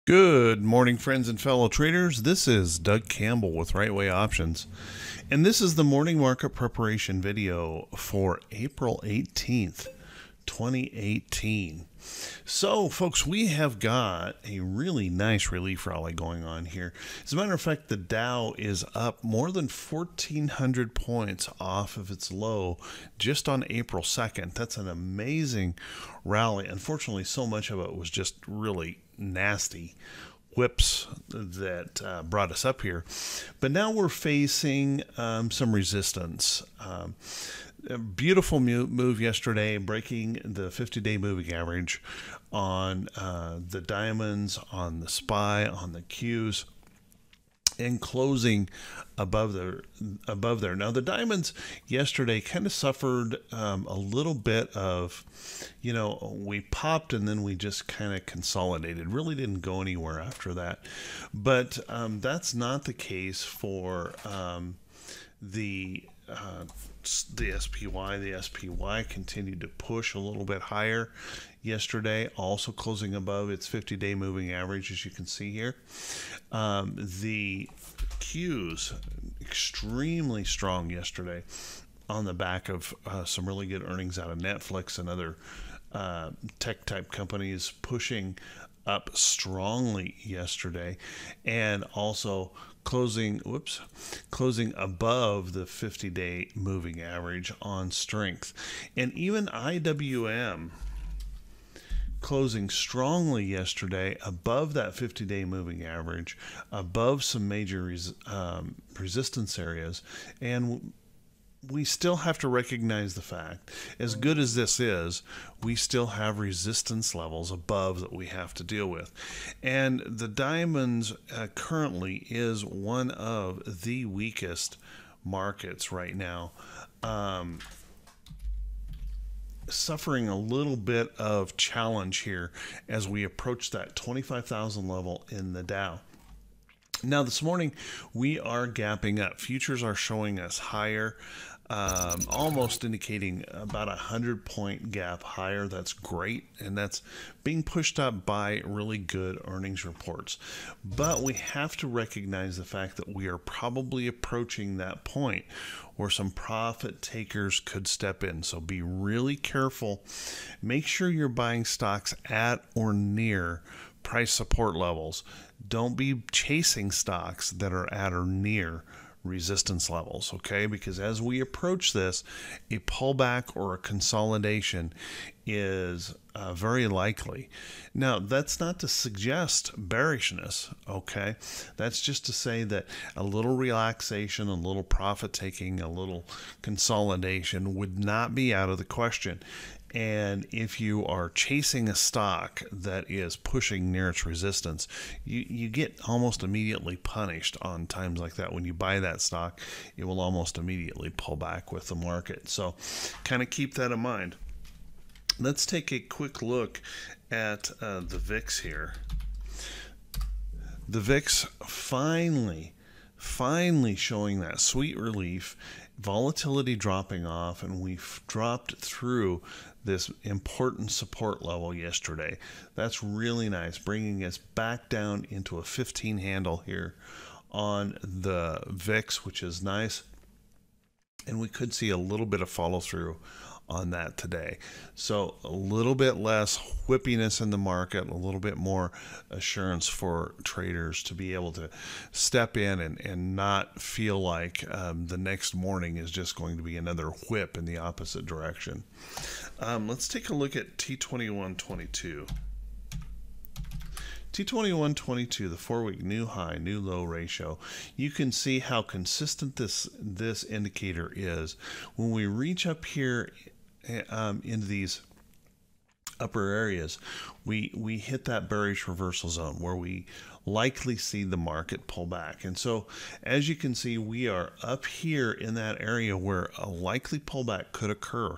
Good morning, friends and fellow traders. This is Doug Campbell with Right Way Options, and this is the morning market preparation video for April 18th, 2018. So, folks, we have got a really nice relief rally going on here. As a matter of fact, the Dow is up more than 1,400 points off of its low just on April 2nd. That's an amazing rally. Unfortunately, so much of it was just really nasty whips that brought us up here. But now we're facing some resistance. A beautiful move yesterday, breaking the 50-day moving average on the diamonds, on the SPY, on the Qs, and closing above there. Now the diamonds yesterday kind of suffered a little bit of, we popped and then we just kind of consolidated. Really didn't go anywhere after that. But that's not the case for the SPY. The SPY continued to push a little bit higher yesterday, also closing above its 50-day moving average, as you can see here. The Qs extremely strong yesterday on the back of some really good earnings out of Netflix and other tech type companies pushing up strongly yesterday, and also closing above the 50-day moving average on strength. And even IWM closing strongly yesterday above that 50-day moving average, above some major resistance areas. And we still have to recognize the fact, as good as this is, we still have resistance levels above that we have to deal with. And the diamonds currently is one of the weakest markets right now, suffering a little bit of challenge here as we approach that 25,000 level in the Dow. Now this morning we are gapping up. Futures are showing us higher, almost indicating about 100-point gap higher. That's great, and that's being pushed up by really good earnings reports. But we have to recognize the fact that we are probably approaching that point where some profit takers could step in. So be really careful. Make sure you're buying stocks at or near price support levels. Don't be chasing stocks that are at or near resistance levels, okay? Because as we approach this, a pullback or a consolidation is very likely. Now, that's not to suggest bearishness, okay? That's just to say that a little relaxation, a little profit taking, a little consolidation would not be out of the question. And if you are chasing a stock that is pushing near its resistance, you get almost immediately punished on times like that. When you buy that stock, it will almost immediately pull back with the market. So kind of keep that in mind. Let's take a quick look at the VIX here. The VIX finally showing that sweet relief, volatility dropping off, and we've dropped through this important support level yesterday. That's really nice, bringing us back down into a 15 handle here on the VIX, which is nice. And we could see a little bit of follow through on that today. So a little bit less whippiness in the market, a little bit more assurance for traders to be able to step in and not feel like the next morning is just going to be another whip in the opposite direction. Let's take a look at T2122. T2122, the 4-week new high, new low ratio. You can see how consistent this indicator is. When we reach up here into these upper areas, we hit that bearish reversal zone where we likely see the market pull back. And so as you can see, we are up here in that area where a likely pullback could occur.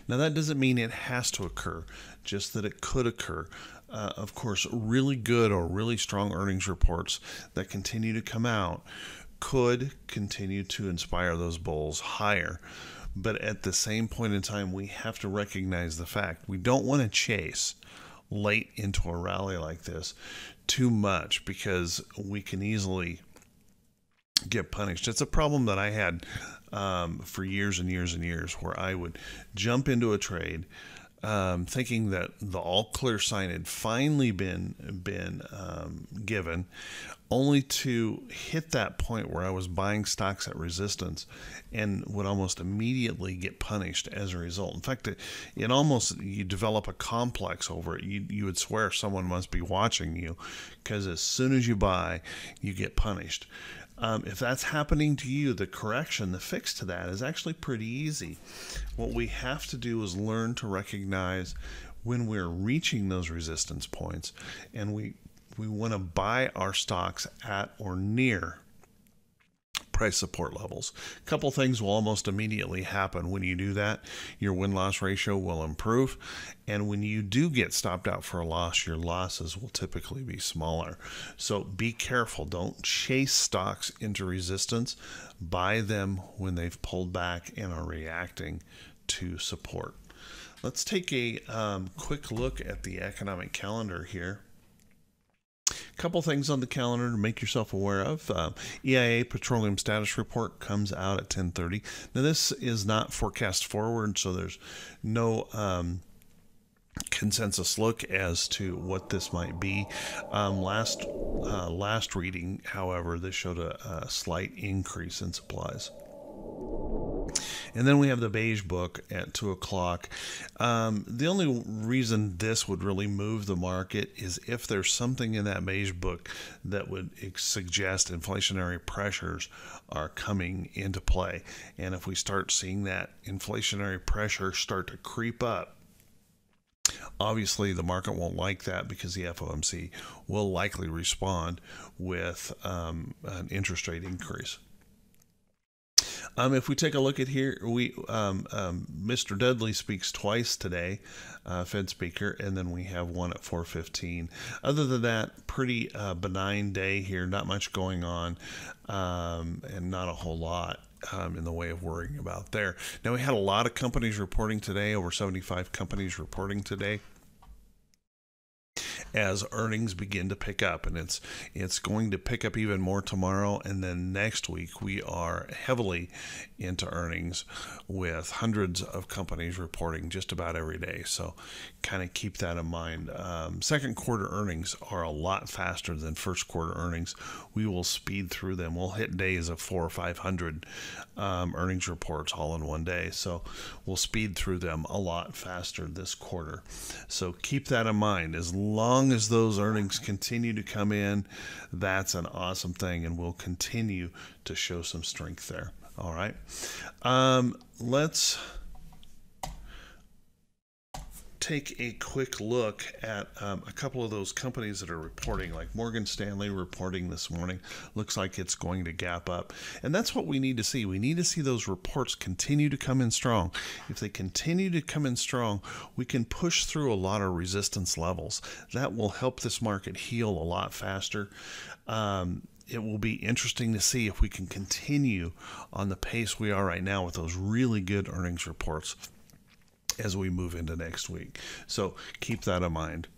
Now that doesn't mean it has to occur, just that it could occur. Of course, really good or really strong earnings reports that continue to come out could continue to inspire those bulls higher. But at the same point in time, we have to recognize the fact we don't want to chase late into a rally like this too much, because we can easily get punished. It's a problem that I had for years and years and years, where I would jump into a trade thinking that the all clear sign had finally been given, only to hit that point where I was buying stocks at resistance and would almost immediately get punished as a result. In fact, it almost, you develop a complex over it. You would swear someone must be watching you, because as soon as you buy, you get punished. If that's happening to you, the correction, the fix to that is actually pretty easy. What we have to do is learn to recognize when we're reaching those resistance points, and we want to buy our stocks at or near price support levels. A couple things will almost immediately happen when you do that. Your win-loss ratio will improve, and when you do get stopped out for a loss, your losses will typically be smaller. So be careful. Don't chase stocks into resistance. Buy them when they've pulled back and are reacting to support. Let's take a quick look at the economic calendar here. Couple things on the calendar to make yourself aware of. EIA Petroleum Status Report comes out at 10:30. Now, this is not forecast forward, so there's no consensus look as to what this might be. Last reading, however, this showed a slight increase in supplies. And then we have the Beige Book at 2 o'clock. The only reason this would really move the market is if there's something in that Beige Book that would suggest inflationary pressures are coming into play. And if we start seeing that inflationary pressure start to creep up, obviously the market won't like that, because the FOMC will likely respond with an interest rate increase. If we take a look at here, Mr. Dudley speaks twice today, Fed speaker, and then we have one at 4:15. Other than that, pretty benign day here, not much going on, and not a whole lot in the way of worrying about there. Now, we had a lot of companies reporting today, over 75 companies reporting today, as earnings begin to pick up, and it's going to pick up even more tomorrow, and then next week we are heavily into earnings with hundreds of companies reporting just about every day. So kind of keep that in mind. Second quarter earnings are a lot faster than first quarter earnings. We will speed through them. We'll hit days of 400 or 500 earnings reports all in one day, so we'll speed through them a lot faster this quarter. So keep that in mind. As long as those earnings continue to come in, that's an awesome thing, and we'll continue to show some strength there. All right. Let's take a quick look at a couple of those companies that are reporting, like Morgan Stanley reporting this morning. Looks like it's going to gap up, and that's what we need to see. We need to see those reports continue to come in strong. If they continue to come in strong, we can push through a lot of resistance levels. That will help this market heal a lot faster. It will be interesting to see if we can continue on the pace we are right now with those really good earnings reports as we move into next week. So keep that in mind.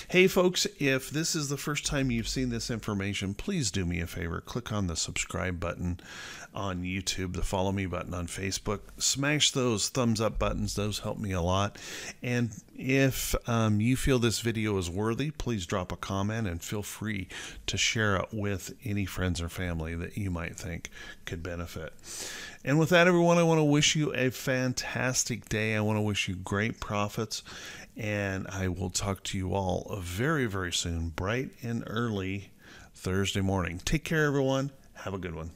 Hey folks, if this is the first time you've seen this information, please do me a favor. Click on the subscribe button on YouTube, the follow me button on Facebook. Smash those thumbs up buttons. Those help me a lot. And if you feel this video is worthy, please drop a comment and feel free to share it with any friends or family that you might think could benefit. And with that, everyone, I want to wish you a fantastic day. I want to wish you great profits. And I will talk to you all very, very soon, bright and early Thursday morning. Take care, everyone. Have a good one.